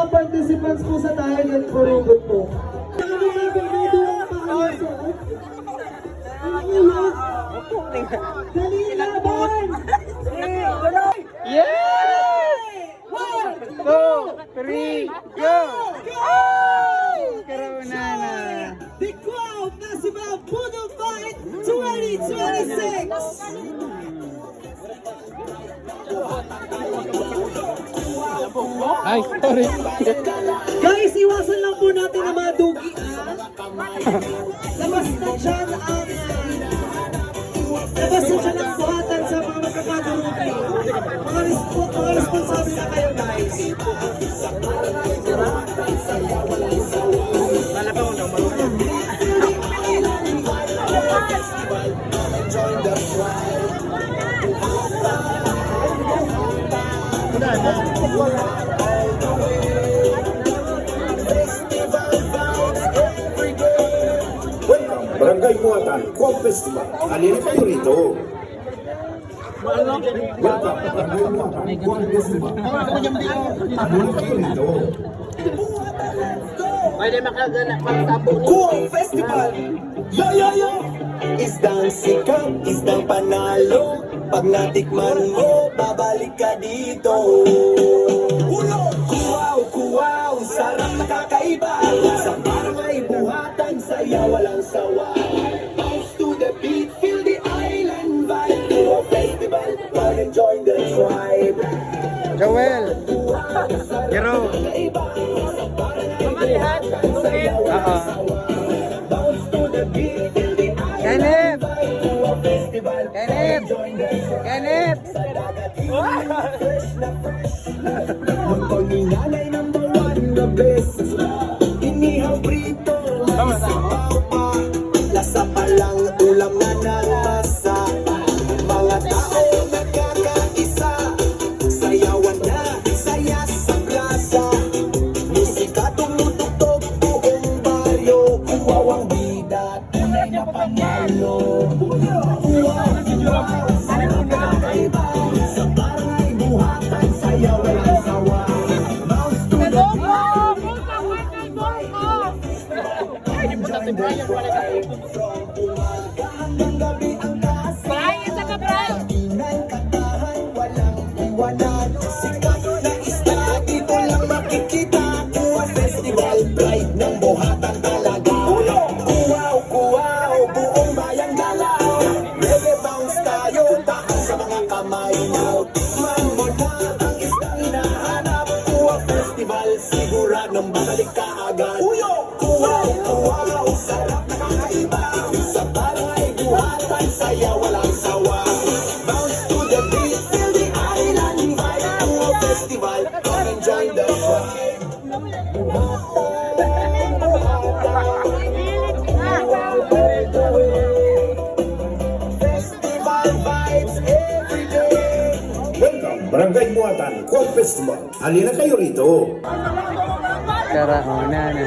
participants po sa talent hurugot po. Dali laban! Yes! 1, 2, 3, go! Karuna na. The Crowd National Poodle Fight 2026! Ay, sorry. Guys, iwasan lang po natin ang mga dugi. Labas na dyan ang buhatan sa mga magkakadurugi. Mga responsable na kayo, guys. Barangay Muatan, Quad Festival. Halina kayo rito. Welcome, Barangay Muatan, Quad Festival. Halina kayo rito. Quad Festival! Yo, yo, yo! Isdang sikat, isdang panalo. Pag natikman mo, babalik ka dito. Kuwaw, kuwaw, sarap nakakaiba. Sa barangay buhatan, saya walang sawa. Bounce to the beat, feel the island vibe. Quad Festival, come and join the tribe. Joel. Gero. Bounce to the beat, feel the Kenneth. Quad Festival, Kenneth. Kenneth. Pagpaginanay number 1 na best. Inihaw prito, masapaw pa. Lasa pa lang ulam na ng masa. Mga tao nagkakaisa. Sayawan na, saya sa plaza. Musika tumutugtog buong baryo. Kuwawang bida, tunay na panalo. Sa barangay buhatan, saya walang sawa. Bounce to the from umaga hanggang gabi ang kasama. Inay katahan, walang iwanan. Sikat na isda, dito lang makikita. Quad Festival, pride ng buhatan talaga. Kuwaw, kuwaw, buong bayang galaw. Reggae bounce tayo, taas sa mga kamay. Now, tikman mo na ang isdang hinahanap. Quad Festival, siguradong babalik ka agad. Kuwaw, kuwaw, sarap nakakaiba. Sa barangay buhatan, saya walang sawa. Bounce to the beat, feel the island vibe. Quad Festival, come and join the tribe. Festival vibes every day. Welcome, Barangay Muatan, Quad Festival. Halina kayo rito. Karuna na.